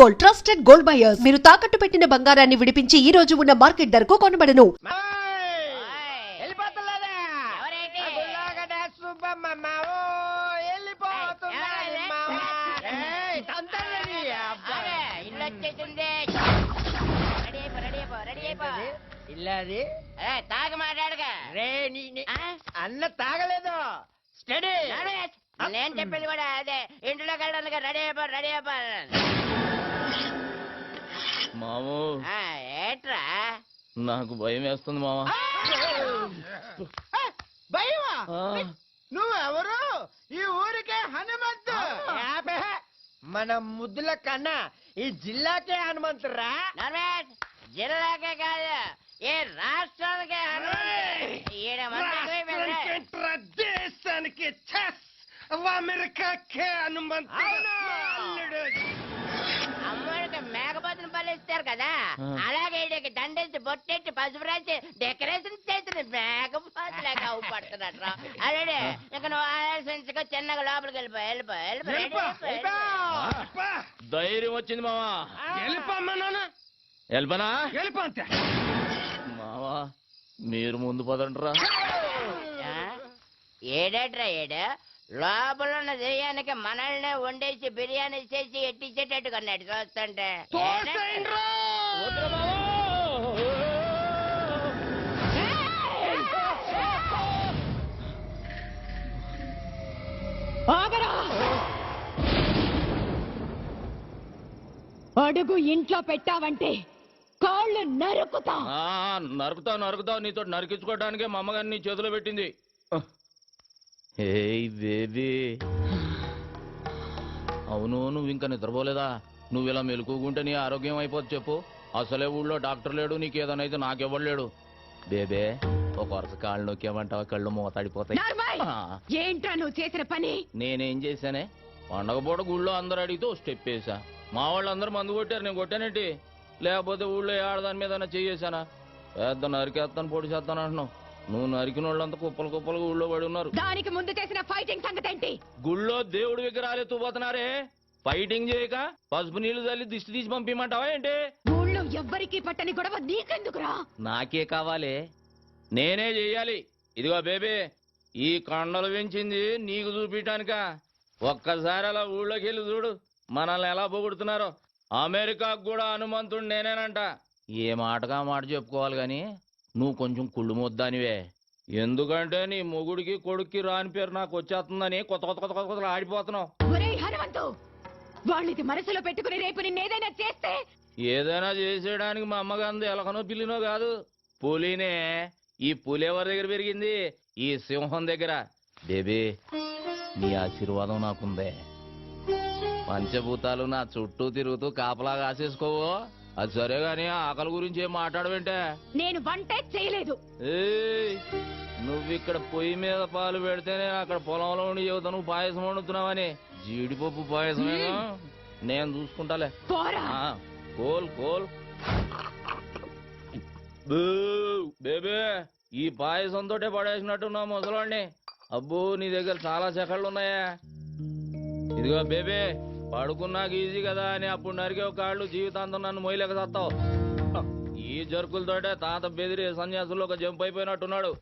Gold trusted gold buyers. మీరు తాకట్టు పెట్టిన బంగారాన్ని విడిపించి ఈ రోజు ఉన్న మార్కెట్ ధరకు కొనబడను. తాగ మాట్లాడగా అన్న తాగలేదు. స్టడీ నేను చెప్పేది కూడా అదే. ఇంట్లోకి వెళ్ళడానికి రెడీ అయిపో. మాము ఏట్రా నాకు భయం వేస్తుంది మామ. భయమా? నువ్వెవరు? ఈ ఊరికే హనుమంతు. మన ముద్దుల కన్నా ఈ జిల్లాకే హనుమంతురా. జిల్లాకే కాదు, ఏ రాష్ట్రానికే దేశానికి అమెరికాకే హనుమంతు. అమ్మడికి మేకపోతుని పలిస్తారు కదా, అలాగే వీడికి దండేసి బొట్టెట్టి పసుపు రాసి డెకరేషన్ చేసిన మేకపోతులాగా అవుపడుతున్నట్టు. అదే ఇక నువ్వు ఆలోచించుకో, చిన్నగా లోపలికి వెళ్ళిపో. ధైర్యం వచ్చింది మామ. వెళ్ళిపోనా మావా, మీరు ముందు పదండ్రా. ఏడేట్రా లోపల ఉన్న దెయ్యానికి మనల్ని వండేసి బిర్యానీ చేసి ఎట్టించేటట్టు కొన్నాడు చూస్తుంటే. అడుగు ఇంట్లో పెట్టావంటే కాళ్ళు నరుకుతా. నరుకుతావు. నీతో నరికించుకోవడానికే మా అమ్మగారిని నీ చేతిలో పెట్టింది. ఏయ్ బేబీ, అవును నువ్వు ఇంకా నిద్రపోలేదా? నువ్వు ఇలా మెలుకుంటే నీ ఆరోగ్యం అయిపోతుంది. చెప్పు, అసలే ఊళ్ళో డాక్టర్ లేడు, నీకు ఏదైనా నాకెవ్వడు లేడు. బేబే, ఒక వరుస కాళ్ళు నొక్కేమంటావా కళ్ళు మూతాడిపోతాయి. ఏంట్రా నువ్వు చేసిన పని? నేనేం చేశానే? పండగ పూట గుళ్ళో అందరు అడిగితే ఓ స్టెప్ వేసా. మా వాళ్ళందరూ మందు కొట్టారు, నేను కొట్టానేంటి? లేకపోతే ఊళ్ళో ఆడదాని మీద చేయేసానా? పెద్ద నరికేస్తాను పొడి చేస్తాను అంటున్నావు. నువ్వు నరికిన వాళ్ళంతా కుప్పలుగా ఊళ్ళో పడి ఉన్నారు. దానికి ముందు చేసిన ఫైటింగ్ సంగతి ఏంటి? గుళ్ళో దేవుడి విగ్రహాలు ఎత్తుకుపోతున్నారే, ఫైటింగ్ చేయక పసుపు నీళ్లు చల్లి దిష్టి తీసి పంపిమంటావా ఏంటి? ఊళ్ళో ఎవ్వరికి పట్టని గొడవ నీకెందుకురా? నాకే కావాలి, నేనే చెయ్యాలి. ఇదిగో బేబీ, ఈ కొండలు పెంచింది నీకు చూపించడానిక. ఒక్కసారి అలా ఊళ్ళోకి వెళ్ళి చూడు, మనల్ని ఎలా పొగుడుతున్నారో. అమెరికాకు కూడా హనుమంతుడు నేనేనంట. ఏ మాటగా మాట చెప్పుకోవాలి గాని నువ్వు కొంచెం కుళ్ళు మొద్దానివే. ఎందుకంటే నీ మొగుడికి కొడుక్కి రాని పేరు నాకు వచ్చేస్తుందని కొత్త ఆడిపోతున్నావు. హనుమంతు, వాళ్ళది మనసులో పెట్టుకుని రేపు నిన్నేదైనా చేస్తే? ఏదైనా చేసేయడానికి మా అమ్మగాంది ఎలకనో పిల్లినో కాదు, పులినే. ఈ పులి ఎవరి దగ్గర పెరిగింది? ఈ సింహం దగ్గర. బేబీ, నీ ఆశీర్వాదం నాకుందే. పంచభూతాలు నా చుట్టూ తిరుగుతూ కాపలా కాసేసుకోవో. అది సరే గాని ఆకలి గురించి ఏం మాట్లాడవేంటే? నేను వంటే చేయలేదు. నువ్విక్కడ పొయ్యి మీద పాలు పెడితేనే అక్కడ పొలంలో ఉండి చెబుతా నువ్వు పాయసం వండుతున్నావని. జీడిపప్పు పాయసమేగా, నేను చూసుకుంటాలే. కోల్ బేబే, ఈ పాయసంతో పడేసినట్టున్నా ముసలాన్ని. అబ్బో, నీ దగ్గర చాలా చెక్కళ్ళు ఉన్నాయా? ఇదిగో బేబే, పడుకున్నాక ఈజీ కదా అని అప్పుడు నరికే కాళ్ళు జీవితాంతం నన్ను మొయ్యలేక సత్తావు. ఈ జరుకులతోటే తాత బెదిరి సన్యాసుల్లో ఒక జంప్ అయిపోయినట్టున్నాడు.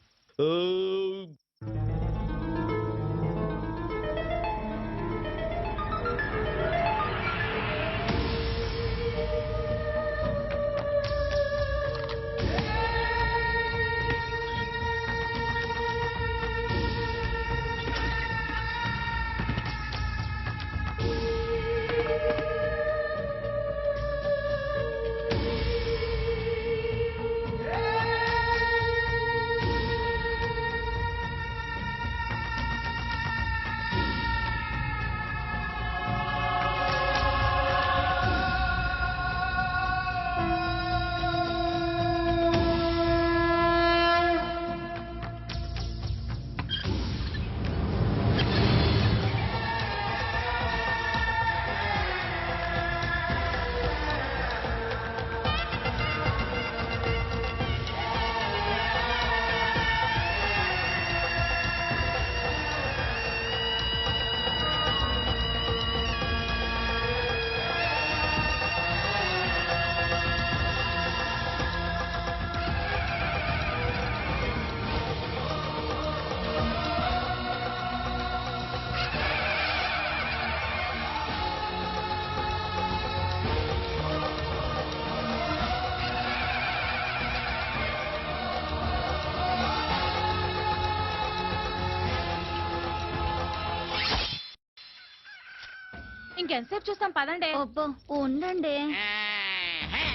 ఇంకెంతసేపు చూస్తాం పదండి. అబ్బో ఉండండి. ఆహా.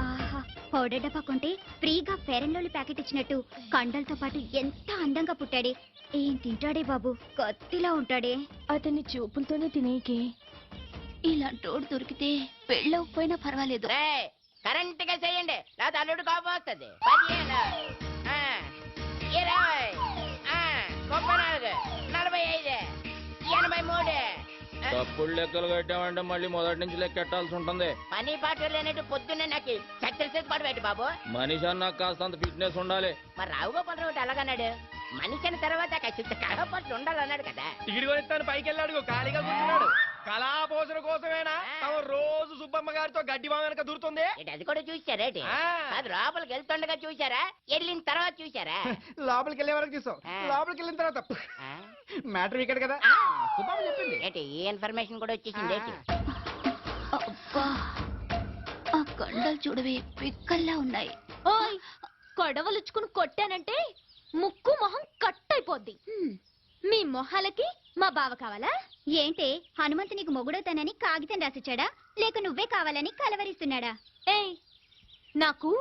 ఆహా, పౌడర్ డబ్బా కొంటే ఫ్రీగా ఫెయిర్ అండ్ లవ్లీ ప్యాకెట్ ఇచ్చినట్టు కండలతో పాటు ఎంత అందంగా పుట్టాడే. ఏం తింటాడే బాబు, కత్తిలా ఉంటాడే. అతన్ని చూపులతోనే తినేకి. ఇలాంటోడు దొరికితే పెళ్ళవకపోయినా పర్వాలేదు. రేయ్, కరెంట్ గా చేయండి లేదా అల్లుడు కోపం వస్తుంది. 15 20 34 45 83 తప్పుడు లెక్కలు కట్టామంటే మళ్ళీ మొదటి నుంచి లెక్కెట్టాల్సి ఉంటుంది. పని పాటలు లేనట్టు పొద్దున్నే నాకు చచ్చల చేసి పడబెట్టి బాబు. మనిషి అన్నాక కాస్తంత ఫిట్నెస్ ఉండాలి. మరి రావు గోపాలరావు అలాగన్నాడు. మనిషి అయిన తర్వాత ఖచ్చిత కళపట్లు ఉండాలన్నాడు కదా. టికెట్ కొనిస్తాను పైకి వెళ్ళాడు ఖాళీగా కూర్చున్నాడు. కళాపోషణ కోసమేనా తమ రోజు సుబ్బమ్మ గారితో గడ్డి మా వెనక దూరుతుంది. ఏంటి అది కూడా చూసారేటి? ఆ. అది లోపలికి వెళ్తుండగా చూసారా, వెళ్ళిన తర్వాత చూసారా? లోపలికి వెళ్ళే వరకు చూసాం. ఆ. లోపలికి వెళ్ళిన తర్వాత ఆ? మ్యాటర్ ఇక్కడ కదా ఆ. సుబ్బమ్మ చెప్పింది. ఏంటి ఈ ఇన్ఫర్మేషన్ కూడా వచ్చేసింది ఏంటి? అబ్బా, ఆ కండలు చూడవే పిక్కల్లా ఉన్నాయి. ఓయ్, కొడవలుచ్చుకుని కొట్టానంటే ముక్కు మొహం కట్ అయిపోద్ది. మీ మొహాలకి మా బావ కావాలా? ఏంటే హనుమంతు నీకు మొగుడవుతానని కాగితం రాసిచ్చాడా, లేక నువ్వే కావాలని కలవరిస్తున్నాడా? ఏయ్, నాకు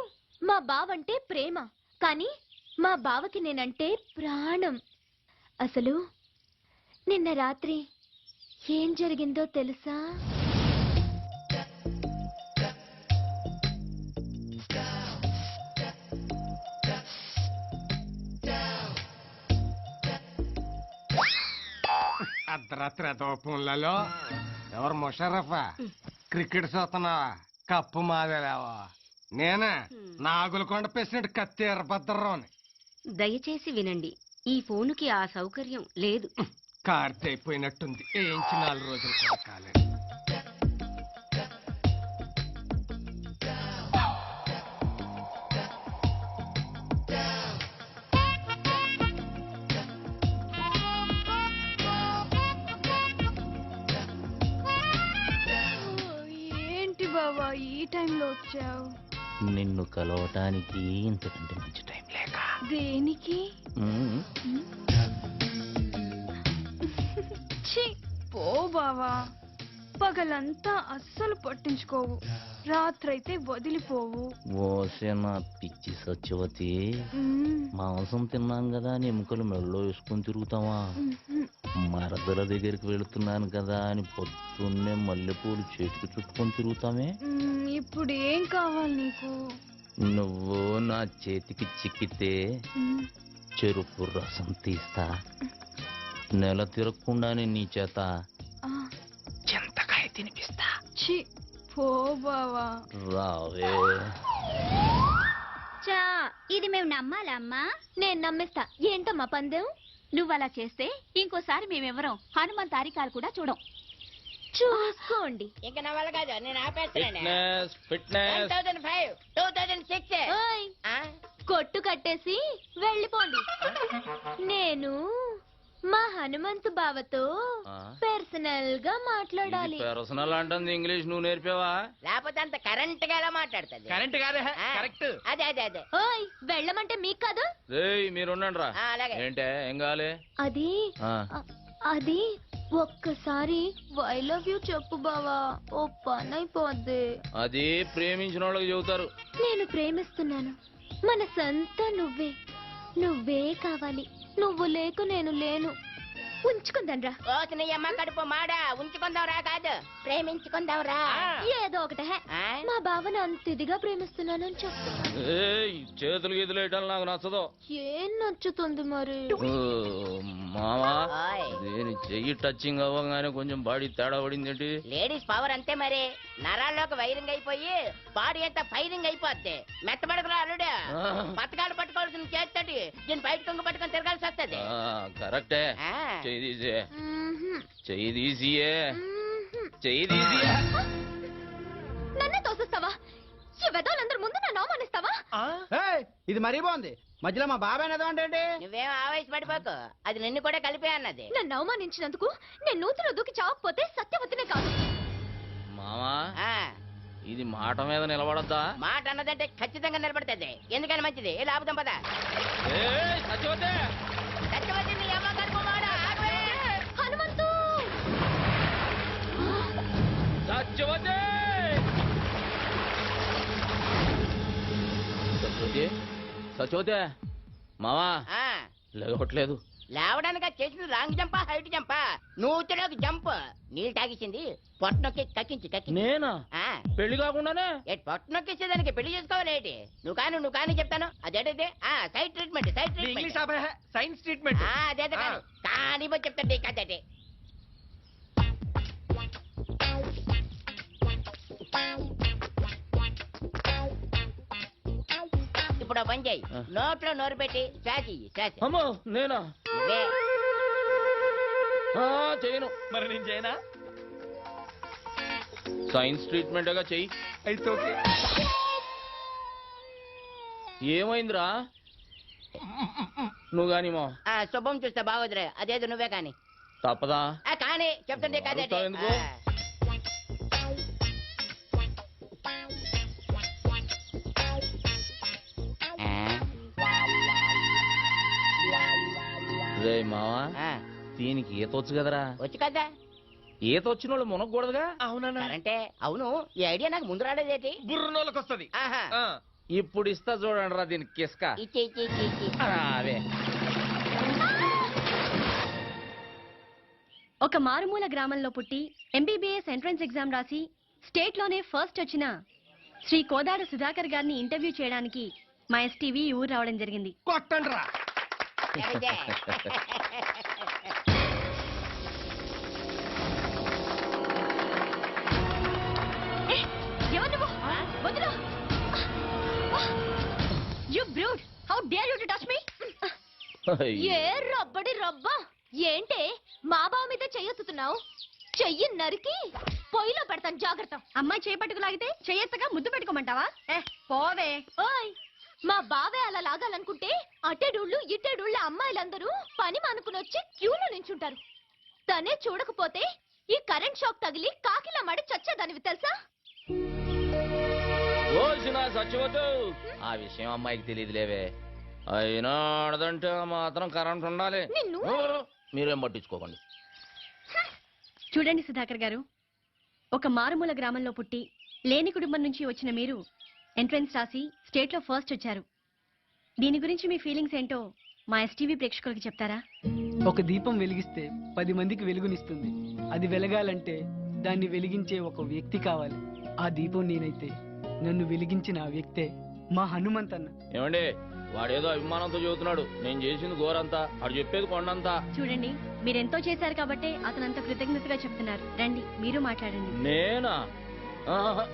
మా బావంటే ప్రేమ, కానీ మా బావకి నేనంటే ప్రాణం. అసలు నిన్న రాత్రి ఏం జరిగిందో తెలుసా? అర్ధరాత్రి దోపంలలో ఎవరు ముషరఫా క్రికెట్ చూస్తున్నావా? కప్పు మాదేలేవా? నేనే నాగులకొండ ప్రెసిడెంట్ కత్తి ఎర్రభద్రరావుని. దయచేసి వినండి, ఈ ఫోనుకి ఆ సౌకర్యం లేదు. కార్తె అయిపోయినట్టుంది. ఏంచి 4 రోజులు కూడా కాలేదు. ఏంటి బావా ఈ టైంలో వచ్చావు? నిన్ను కలవటానికి ఇంతకంటే మంచి టైం లేక. దేనికి? ఛీ, పో బావా. పగలంతా అస్సలు పట్టించుకోవు, రాత్రైతే వదిలిపోవు. ఓసేనా పిచ్చి సత్యవతి, మాంసం తిన్నాం కదా అని ఎముకలు మెడలో వేసుకొని తిరుగుతావా? మరదల దగ్గరికి వెళుతున్నాను కదా అని పొద్దున్నే మల్లెపూలు చేతికి చుట్టుకొని తిరుగుతామే. ఇప్పుడు ఏం కావాలి నీకు? నువ్వు నా చేతికి చిక్కితే చెరుకు రసం తీస్తా, నెల తిరగకుండానే నీ చేత చింతకాయ తినిపిస్తా. ఛీ, పో బావా. రావే. చా, ఇది మేము నమ్మాలా అమ్మా? నేను నమ్మిస్తా. ఏంటమ్మా పందెం? నువ్వు అలా చేస్తే ఇంకోసారి మేమెవరం హనుమంత్ తారికాలు కూడా చూడం. చూసుకోండి. ఇంకా నా వల్ల కాదు, నేను ఆపేస్తున్నాను. ఫిట్నెస్ ఫిట్నెస్ 1005 2006 ఓయ్, ఆ? కొట్టు కట్టేసి వెళ్ళిపోండి. నేను మా హనుమంతు బావతో ఆ? పర్సనల్ గా మాట్లాడాలి. పర్సనల్ అంటుంది ఇంగ్లీష్ నువ్వు నేర్పావా? లేకపోతే అంత కరెంట్ గా ఎలా మాట్లాడుతుంది? కరెంట్ కాదే ఆ. కరెక్ట్. అదే అదే అదే. ఓయ్, వెళ్ళమంటే మీకు కాదు. రేయ్ మీరుండండి రా. ఆ, అలాగే. ఏంటే ఏం కావాలి? అది ఆ, అది ఒక్కసారి ఐ లవ్ యూ చెప్పు బావా, ఓ పని అయిపోద్ది. అది ప్రేమించిన వాళ్ళకి చెబుతారు. నేను ప్రేమిస్తున్నాను, మనసంతా నువ్వే, నువ్వే కావాలి. నువ్వు లేకు నేను లేను. ఉంచుకుందాన్రా. ఓసిన అమ్మ కడుపు మాడా, ఉంచుకుందాం రా కాదు ప్రేమించుకుందాం రా. ఏదో ఒకటే. ఆ? మా బావని అంత ఇదిగా ప్రేమిస్తున్నానని చెప్తున్నా. ఏయ్ చేతులు గీతులు వేయటం నాకు నచ్చదు. ఏం నచ్చుతుంది మరి? ఓ, మావా ఓయ్. దీని చెయ్యి టచింగ్ అవ్వగానే కొంచెం బాడీ తేడా పడింది ఏంటి? లేడీస్ పవర్ అంతే మరి. నరాల్లోకి వైరింగ్ అయిపోయి బాడీ అంతా ఫైరింగ్ అయిపోద్ది. మెత్తబడకురా అల్లుడు. ఆ. పథకాలు పట్టుకోవాల్సిన చేస్తాడు, దీని బయట కొంగు పట్టుకొని తిరగాల్సి వస్తుంది. కరెక్టే. ఆ. చెయ్యి తీసే, మ్మ్హ్మ్. చెయ్యి తీసియే, మ్మ్హ్మ్. చెయ్యి తీసియే. నన్నే తోసిస్తావా? ఈ వెదవులందరి ముందు నన్ను అవమానిస్తావా? ఏయ్, ఇది మరీ బాగుంది. మధ్యలో మా బాబాయ్ ఏదో అంటే నువ్వేం ఆవేశపడిపోకు, అది నిన్ను కూడా కలిపే అన్నది. నన్ను అవమానించినందుకు నేను నూతిలో దూకి చావకపోతే సత్యవతినే కాదు. మావా ఆ. ఇది మాట మీద నిలబడద్దా? మాట అన్నదంటే ఖచ్చితంగా నిలబడుతుంది. ఎందుకని మంచిది. ఏ లాభం పద. సత్యవతే సత్యవతి నీ అమ్మ కడుపు మాడ. ఆగవే. హనుమంతు సత్యవతే సత్యవతి సత్యవతే మావా ఆ, లేవట్లేదు. లేవడానికి చేసింది రాంగ్ జంపా హైట్ జంపా? నూతిలోకి జంప్. నీళ్ళు తాగిసింది పొట్టనొక్కి కక్కించి నేనా? ఆ, పెళ్లి కాకుండానే? పొట్టనొక్కేసేదానికి పెళ్లి చేసుకోవాలేటి? నువ్వు కాని చెప్తాను. అదేంటిది? Side treatment English science treatment. అదే కానీ చెప్తాను కదే. ఇప్పుడు పని చేయి. నోట్లో నోరు పెట్టి శ్వాస అమ్మో నేనా? చేయను. మరి నేను చేయనా? సైన్స్ ట్రీట్మెంట్గా చెయ్యి. అయితే ఓకే. ఏమైందిరా? నువ్వు గాని మా శుభం చూస్తే బాగోదురే. అదేదో నువ్వే కాని. తప్పదా? కానీ చెప్తుంటే కదే. అడుగుతావు ఎందుకు? రే మావా, దీనికి ఈత వచ్చు కదరా? వచ్చు కదా. ఈత వచ్చిన వాళ్ళు మునగకూడదుగా? అవునా? అంటే అవును. ఈ ఐడియా నాకు ముందు రాలేదేటి? బుర్రనోళ్ళకి వస్తుంది. ఆహా. ఇప్పుడు ఇస్తా చూడండి రా దీనికి కిస్క. ఇచ్చి. అవే ఒక మారుమూల గ్రామంలో పుట్టి ఎంబీబీఎస్ ఎంట్రన్స్ ఎగ్జామ్ రాసి స్టేట్ లోనే ఫస్ట్ వచ్చిన శ్రీ కోదాడ సుధాకర్ గారిని ఇంటర్వ్యూ చేయడానికి మా ఎస్టీవీ ఊరు రావడం జరిగింది. కొట్టండి రా. ఎవరిదే? ఎవరు నువ్వు? వదిలు. You brute! How dare you to touch me? ఏ రబ్బడి రబ్బా ఏంటే మా బావ మీద చెయ్యొత్తుతున్నావు? చెయ్యి నరికి పొయ్యిలో పెడతాను జాగ్రత్త. అమ్మాయి చేపట్టుకు లాగితే చెయ్యెత్తగా ముద్దు పెట్టుకోమంటావా? పోవే. ఓయ్ మా బావే అలా లాగాలనుకుంటే అట్టేడూళ్ళు ఇట్టేడూళ్ళ అమ్మాయిలందరూ పని మానుకుని వచ్చి క్యూలో నించుంటారు. తనే చూడకపోతే ఈ కరెంట్ షాక్ తగిలి కాకిలా మడి చచ్చేదానివి తెలుసా? రోజున సచ్చిపోతూ ఆ విషయం అమ్మాయికి తెలియదులేవే. అయినా ఆడదంటే మాత్రం కరెంట్ ఉండాలి. నిన్ను మీరేం పట్టించుకోకండి. చూడండి సుధాకర్ గారు, ఒక మారుమూల గ్రామంలో పుట్టి లేని కుటుంబం నుంచి వచ్చిన మీరు ఎంట్రన్స్ రాసి స్టేట్ లో ఫస్ట్ వచ్చారు. దీని గురించి మీ ఫీలింగ్స్ ఏంటో మా ఎస్టీవీ ప్రేక్షకులకి చెప్తారా? ఒక దీపం వెలిగిస్తే 10 మందికి వెలుగునిస్తుంది. అది వెలగాలంటే దాన్ని వెలిగించే ఒక వ్యక్తి కావాలి. ఆ దీపం నేనైతే నన్ను వెలిగించిన ఆ వ్యక్తే మా హనుమంతన్న. ఏమండి, వాడేదో అభిమానంతో చెబుతున్నాడు. నేను చేసింది ఘోరంతా, వాడు చెప్పేది కొండంతా. చూడండి, మీరెంతో చేశారు కాబట్టే అతను అంత కృతజ్ఞతగా చెప్తున్నారు. రండి మీరు మాట్లాడండి. నేనా? ఆహా.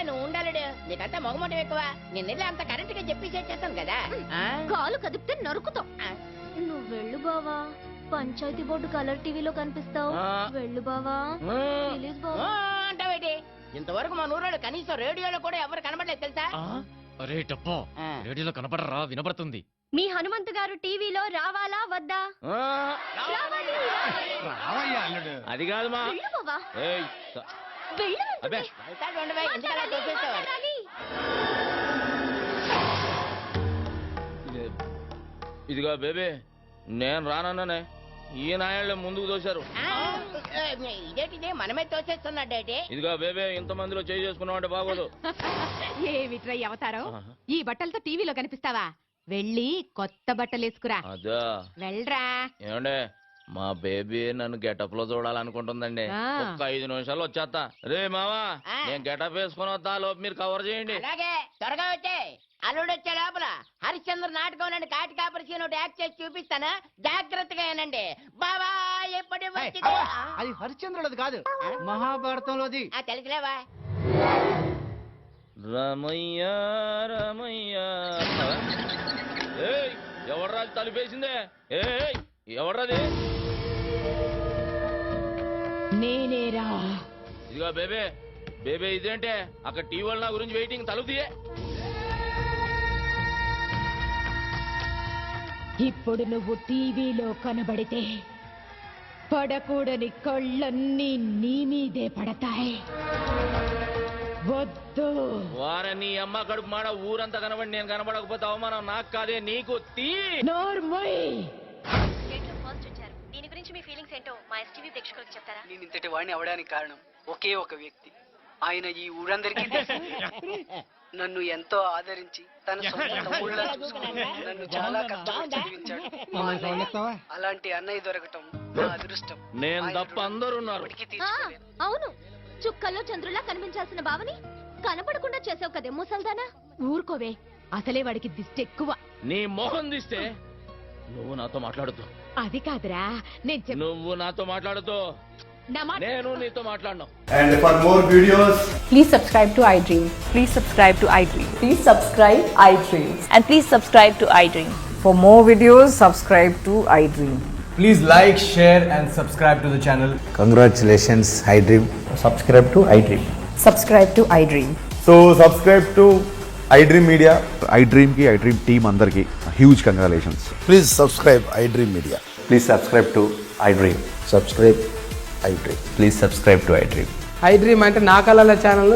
నువ్వు ఉండాలడు. నీకంతా మొగమటం ఎక్కువ. నిన్నెళ్ళి అంత కరెంట్ గా చెప్పి చేస్తాను కదా. కాలు కదిపితే నరుకుతాం. నువ్వు వెళ్ళు బావా. పంచాయతీ బోర్డు కలర్ టీవీలో కనిపిస్తావు. వెళ్ళు బావా. ప్లీజ్ బావా. అంటావేటి? ఇంతవరకు మా నూరాడు కనీసం రేడియోలో కూడా ఎవరు కనబడలేదు తెలుసా? అరే టప్పా, రేడియోలో కనపడరా? వినపడుతుంది. మీ హనుమంతు గారు టీవీలో రావాలా వద్దా? రావయ్యా అల్లుడు. అది కాదు మా. వెళ్ళు బావా. ఏయ్, వెళ్ళు. అబ్బే వెళ్తాడు ఉండవే. ఎందుకలా తోసేస్తావు? ఇదిగో బేబీ, నేను రానన్నానే. ఈ నాయాళ్ళే ముందుకు దోశారు. ఇదేంటిదే మనమే తోసేస్తున్నాడేటి? ఇదిగో బేబీ, ఇంతమందిలో చేయి చేసుకున్నావు అంటే బాగోదు. ఏమిట్రా అవతారం? ఈ బట్టలతో టీవీలో కనిపిస్తావా? వెళ్ళి కొత్త బట్టలేసుకురా. అదా వెళ్ళరా. ఏమండే, మా బేబీ నన్ను గెటప్ లో చూడాలనుకుంటుందండి. ఒక్క 5 నిమిషాలు వచ్చేస్తా. రే మావా, నేను గెటప్ వేసుకుని వస్తా. లోపు మీరు కవర్ చేయండి. అలాగే, త్వరగా వచ్చే. అల్లుడు వచ్చే లోపల హరిశ్చంద్ర నాటకం నుండి కాటి కాపరి సీన్ ఒకటి యాక్ట్ చేసి చూపిస్తాను. జాగ్రత్తగా ఏనండి బాబా. ఎప్పటి అది హరిశ్చంద్రులది కాదు, మహాభారతంలోది. తెలుసులేవా? రమయ్య రమయ్య. ఏయ్, ఎవడ్రాది తలుపేసిందే? ఏయ్, ఎవడ్రాది? నేనేరా. ఇదిగో బేబే, బేబే ఇదేంటే అక్కడ టీవీ వాళ్ళ నా గురించి వెయిటింగ్. తలుపు తీయే. ఇప్పుడు నువ్వు టీవీలో కనబడితే పడకూడని కళ్ళన్నీ నీ మీదే పడతాయి. వద్దు. వార నీ అమ్మ కడుపు మాడ ఊరంతా కనబడి నేను కనబడకపోతే అవమానం నాకు కాదే నీకు తీ. నోర్మోయ్. స్టేట్ లో ఫస్ట్ వచ్చారు. దీని గురించి మీ ఫీలింగ్స్ ఏంటో మా ఎస్టీవీ ప్రేక్షకులకు చెప్తారా? నేను ఇంతటి వాడిని అవడానికి కారణం ఒకే ఒక వ్యక్తి. ఆయన ఈ ఊరందరికీ తెలుసు. నన్ను ఎంతో ఆదరించి తన సొంత తమ్ముళ్ళ చూసుకుని నన్ను చాలా కష్టపడి చదివించాడు మా అన్నయ్య. అలాంటి అన్నయ్య దొరకటం నా అదృష్టం. నేను తప్ప అందరూ ఉన్నారు. ఇప్పటికీ ఆ, తీర్చుకోలేను. అవును, చుక్కల్లో చంద్రులా కనిపించాల్సిన బావని కనపడకుండా చేసావు కదే ముసల్దానా. ఊరుకోవే, అసలే వాడికి దిష్టి ఎక్కువ. నీ మొహం తీస్తే నువ్వు నాతో మాట్లాడుతూ అది కాదురా, నేను నువ్వు నాతో మాట్లాడుతూ నా మాట. నేను నీతో మాట్లాడను. And for more videos, Please subscribe to iDream. Please subscribe to iDream. Please subscribe iDream. And please subscribe to iDream. For more videos, subscribe to iDream. please like, share and subscribe to the channel. Congratulations, iDream. Subscribe to iDream. Subscribe to iDream. So subscribe to iDream Media. iDream ki iDream team andarki huge congratulations. Please subscribe iDream Media. Please subscribe to iDream. Subscribe iDream. Please subscribe to iDream. I dream అంటే నా కళల channel